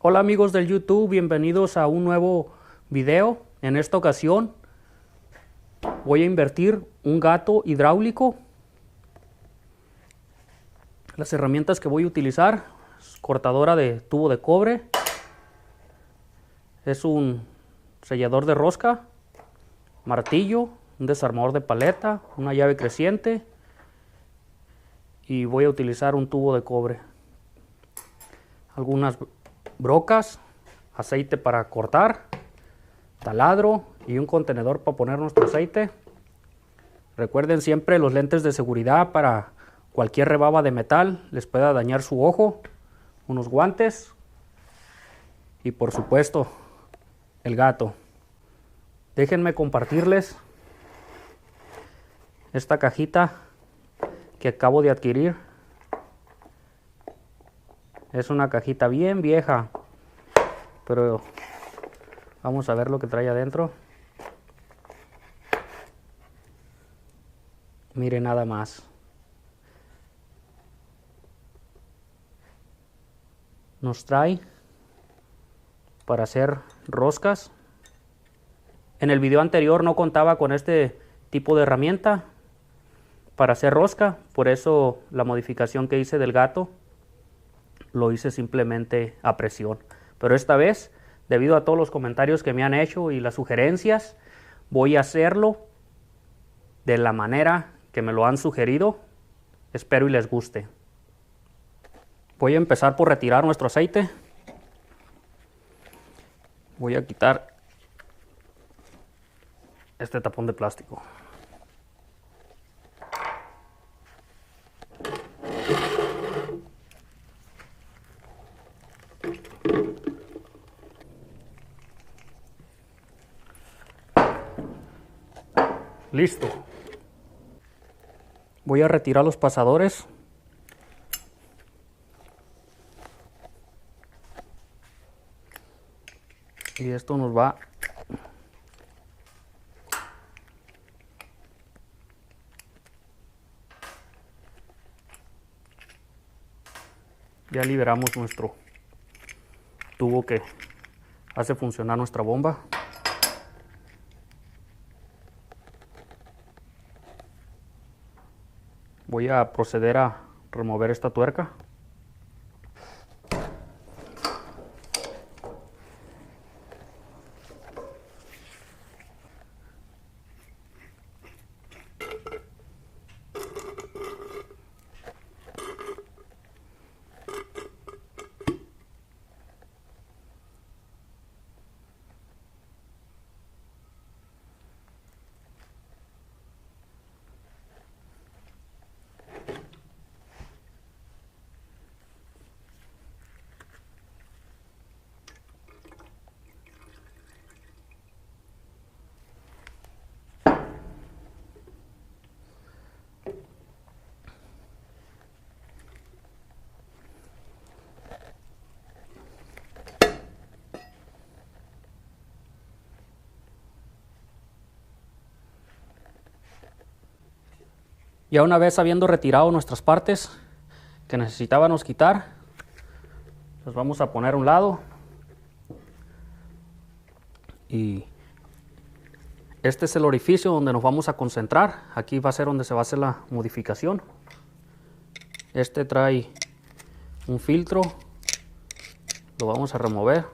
Hola amigos del YouTube, bienvenidos a un nuevo video. En esta ocasión voy a invertir un gato hidráulico. Las herramientas que voy a utilizar es cortadora de tubo de cobre, es un sellador de rosca, martillo, un desarmador de paleta, una llave creciente y voy a utilizar un tubo de cobre, algunas brocas, aceite para cortar, taladro y un contenedor para poner nuestro aceite. Recuerden siempre los lentes de seguridad para cualquier rebaba de metal les pueda dañar su ojo, unos guantes y por supuesto el gato. Déjenme compartirles esta cajita que acabo de adquirir. Es una cajita bien vieja, pero vamos a ver lo que trae adentro. Mire nada más. Nos trae para hacer roscas. En el video anterior no contaba con este tipo de herramienta para hacer rosca, por eso la modificación que hice del gato lo hice simplemente a presión. Pero esta vez, debido a todos los comentarios que me han hecho y las sugerencias, voy a hacerlo de la manera que me lo han sugerido. Espero y les guste. Voy a empezar por retirar nuestro aceite. Voy a quitar este tapón de plástico. Listo. Voy a retirar los pasadores. Y esto nos va ya liberamos nuestro tubo que hace funcionar nuestra bomba. Voy a proceder a remover esta tuerca. Ya una vez habiendo retirado nuestras partes que necesitábamos quitar, las vamos a poner a un lado. Y este es el orificio donde nos vamos a concentrar. Aquí va a ser donde se va a hacer la modificación. Este trae un filtro. Lo vamos a remover.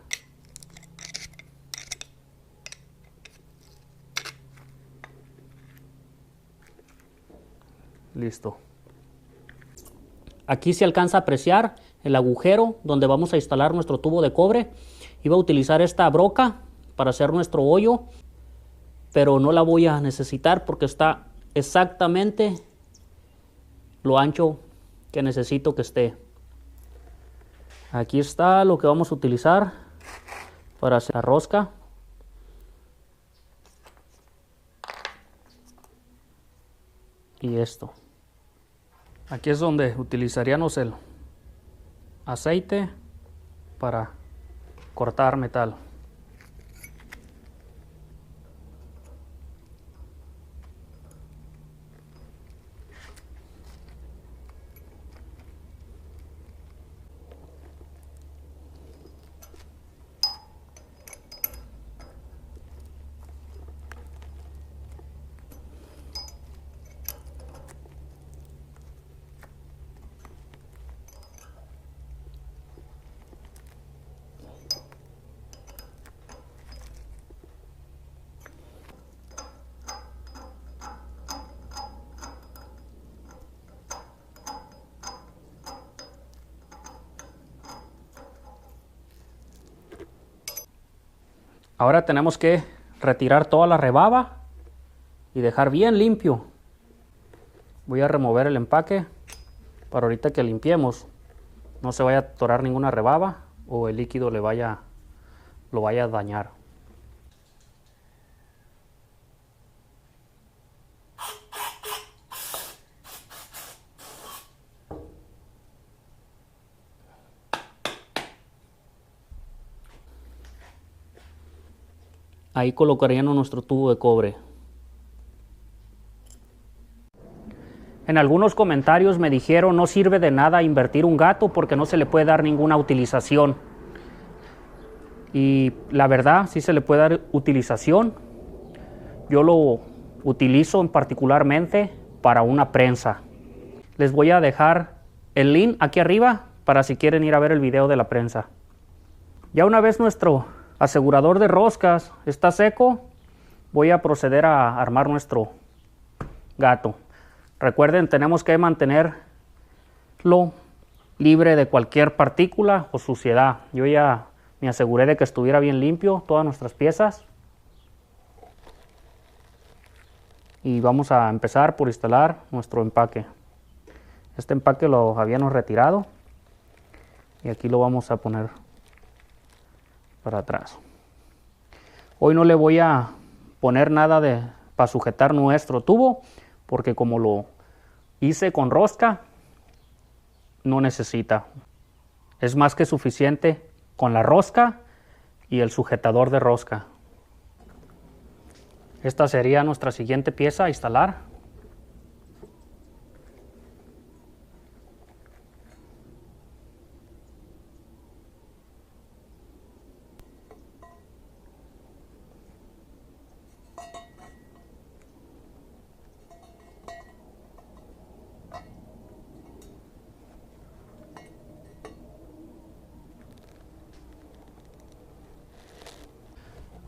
Listo. Aquí se alcanza a apreciar el agujero donde vamos a instalar nuestro tubo de cobre. Iba a utilizar esta broca para hacer nuestro hoyo, pero no la voy a necesitar porque está exactamente lo ancho que necesito que esté. Aquí está lo que vamos a utilizar para hacer la rosca. Y esto. Aquí es donde utilizaríamos el aceite para cortar metal. Ahora tenemos que retirar toda la rebaba y dejar bien limpio. Voy a remover el empaque para ahorita que limpiemos no se vaya a atorar ninguna rebaba o el líquido lo vaya a dañar. Ahí colocaríamos nuestro tubo de cobre. En algunos comentarios me dijeron no sirve de nada invertir un gato porque no se le puede dar ninguna utilización. Y la verdad sí se le puede dar utilización. Yo lo utilizo particularmente para una prensa. Les voy a dejar el link aquí arriba para si quieren ir a ver el video de la prensa. Ya una vez nuestro asegurador de roscas está seco, voy a proceder a armar nuestro gato. Recuerden, tenemos que mantenerlo libre de cualquier partícula o suciedad. Yo ya me aseguré de que estuviera bien limpio todas nuestras piezas. Y vamos a empezar por instalar nuestro empaque. Este empaque lo habíamos retirado y aquí lo vamos a poner para atrás. Hoy no le voy a poner nada para sujetar nuestro tubo porque como lo hice con rosca no necesita. Es más que suficiente con la rosca y el sujetador de rosca. Esta sería nuestra siguiente pieza a instalar.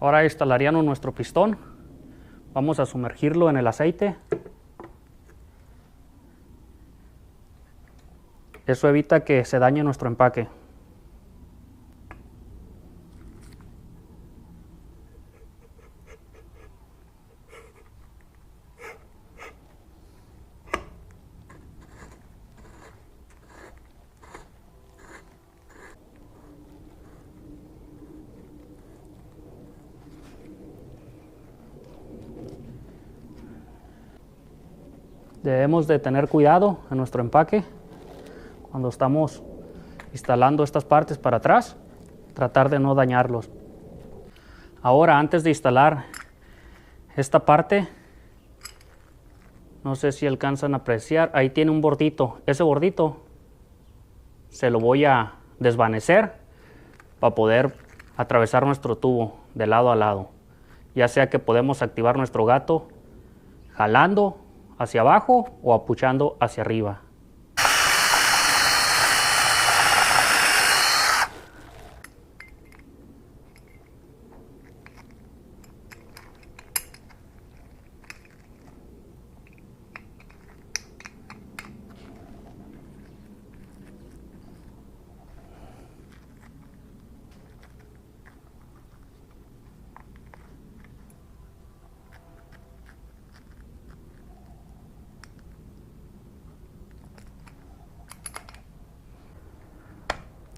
Ahora instalaríamos nuestro pistón. Vamos a sumergirlo en el aceite. Eso evita que se dañe nuestro empaque. Debemos de tener cuidado en nuestro empaque cuando estamos instalando estas partes para atrás, tratar de no dañarlos. Ahora, antes de instalar esta parte, no sé si alcanzan a apreciar, ahí tiene un bordito. Ese bordito se lo voy a desvanecer para poder atravesar nuestro tubo de lado a lado. Ya sea que podemos activar nuestro gato jalando hacia abajo o apuchando hacia arriba.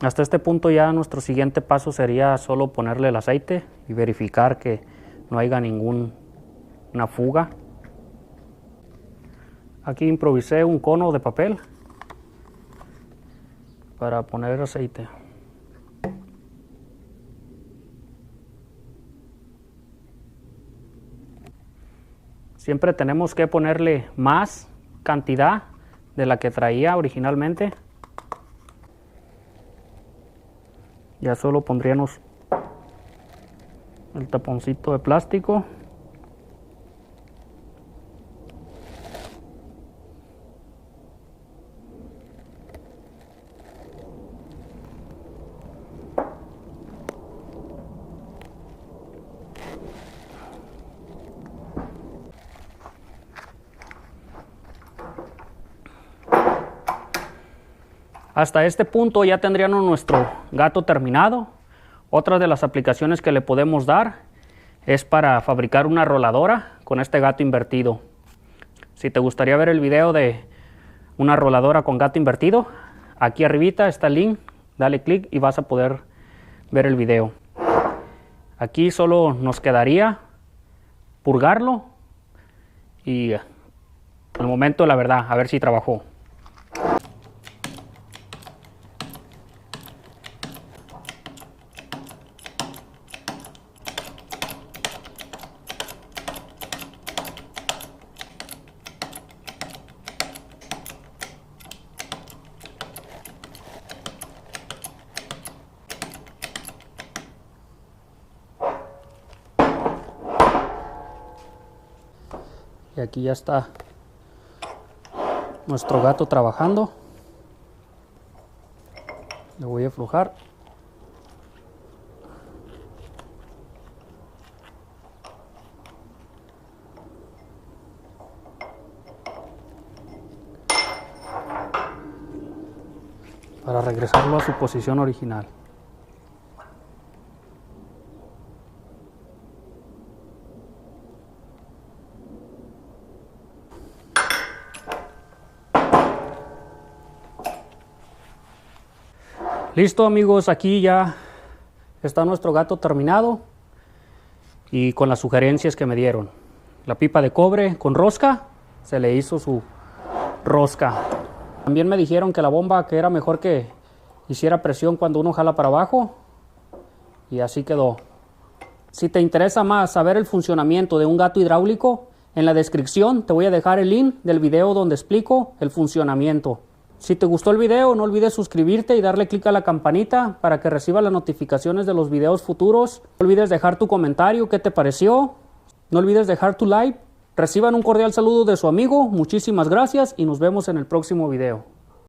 Hasta este punto ya nuestro siguiente paso sería solo ponerle el aceite y verificar que no haya ninguna fuga. Aquí improvisé un cono de papel para poner el aceite. Siempre tenemos que ponerle más cantidad de la que traía originalmente. Ya solo pondríamos el taponcito de plástico. Hasta este punto ya tendríamos nuestro gato terminado. Otra de las aplicaciones que le podemos dar es para fabricar una roladora con este gato invertido. Si te gustaría ver el video de una roladora con gato invertido, aquí arribita está el link, dale clic y vas a poder ver el video. Aquí solo nos quedaría purgarlo y al momento la verdad, a ver si trabajó. Y aquí ya está nuestro gato trabajando. Le voy a aflojar. Para regresarlo a su posición original. Listo amigos, aquí ya está nuestro gato terminado y con las sugerencias que me dieron. La pipa de cobre con rosca, se le hizo su rosca. También me dijeron que la bomba que era mejor que hiciera presión cuando uno jala para abajo y así quedó. Si te interesa más saber el funcionamiento de un gato hidráulico, en la descripción te voy a dejar el link del video donde explico el funcionamiento. Si te gustó el video, no olvides suscribirte y darle clic a la campanita para que reciba las notificaciones de los videos futuros. No olvides dejar tu comentario, qué te pareció. No olvides dejar tu like. Reciban un cordial saludo de su amigo. Muchísimas gracias y nos vemos en el próximo video.